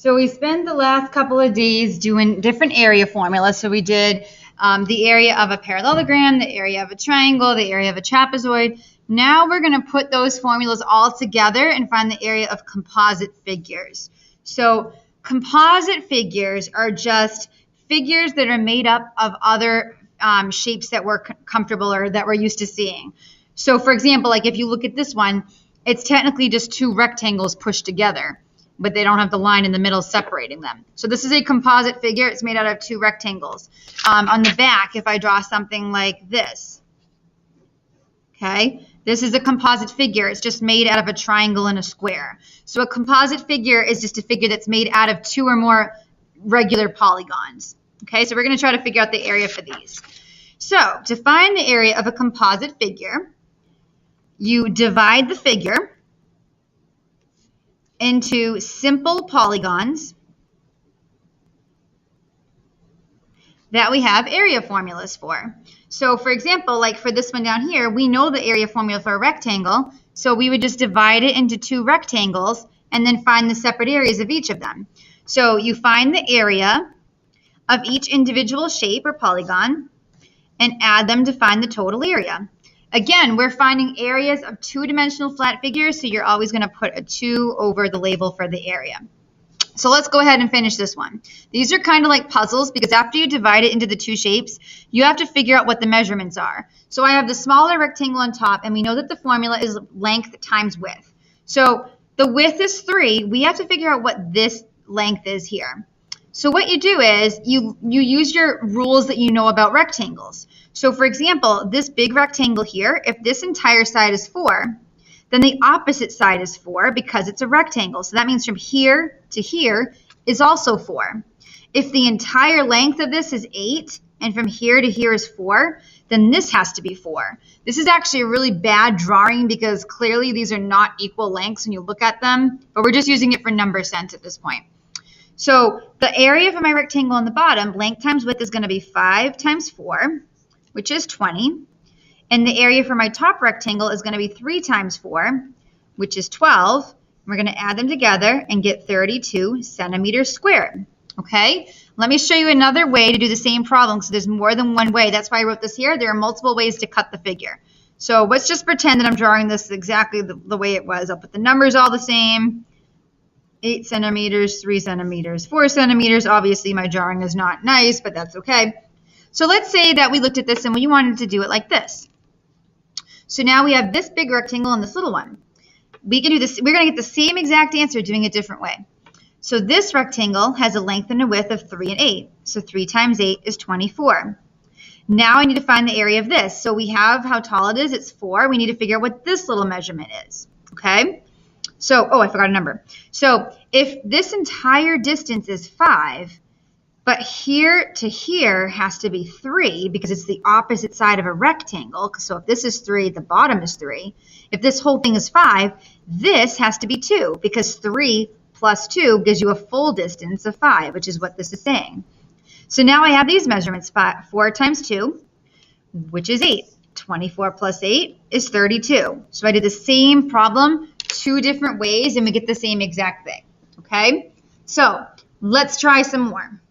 So we spent the last couple of days doing different area formulas. So we did the area of a parallelogram, the area of a triangle, the area of a trapezoid. Now we're going to put those formulas all together and find the area of composite figures. So composite figures are just figures that are made up of other shapes that we're comfortable or that we're used to seeing. So for example, like if you look at this one, it's technically just two rectangles pushed together, but they don't have the line in the middle separating them. So this is a composite figure. It's made out of two rectangles. On the back, if I draw something like this, okay, this is a composite figure. It's just made out of a triangle and a square. So a composite figure is just a figure that's made out of two or more regular polygons. Okay, so we're going to try to figure out the area for these. So to find the area of a composite figure, you divide the figure into simple polygons that we have area formulas for. So for example, like for this one down here, we know the area formula for a rectangle, so we would just divide it into two rectangles and then find the separate areas of each of them. So you find the area of each individual shape or polygon and add them to find the total area. Again, we're finding areas of two-dimensional flat figures, so you're always going to put a 2 over the label for the area. So let's go ahead and finish this one. These are kind of like puzzles because after you divide it into the two shapes, you have to figure out what the measurements are. So I have the smaller rectangle on top, and we know that the formula is length times width. So the width is 3. We have to figure out what this length is here. So what you do is you use your rules that you know about rectangles. So for example, this big rectangle here, if this entire side is 4, then the opposite side is 4 because it's a rectangle. So that means from here to here is also 4. If the entire length of this is 8 and from here to here is 4, then this has to be 4. This is actually a really bad drawing because clearly these are not equal lengths when you look at them, but we're just using it for number sense at this point. So the area for my rectangle on the bottom, length times width, is going to be 5 times 4, which is 20. And the area for my top rectangle is going to be 3 times 4, which is 12. We're going to add them together and get 32 centimeters squared. Okay, let me show you another way to do the same problem. So there's more than one way. That's why I wrote this here. There are multiple ways to cut the figure. So let's just pretend that I'm drawing this exactly the way it was. I'll put the numbers all the same. 8 centimeters, 3 centimeters, 4 centimeters. Obviously, my drawing is not nice, but that's okay. So let's say that we looked at this and we wanted to do it like this. So now we have this big rectangle and this little one. We can do this. We're going to get the same exact answer doing it a different way. So this rectangle has a length and a width of 3 and 8. So 3 times 8 is 24. Now I need to find the area of this. So we have how tall it is. It's 4. We need to figure out what this little measurement is. Okay? So, oh, I forgot a number. So if this entire distance is 5, but here to here has to be 3 because it's the opposite side of a rectangle. So if this is 3, the bottom is 3. If this whole thing is 5, this has to be 2 because 3 plus 2 gives you a full distance of 5, which is what this is saying. So now I have these measurements. 4 times 2, which is 8. 24 plus 8 is 32. So I did the same problem 2 different ways and we get the same exact thing. Okay? So let's try some more.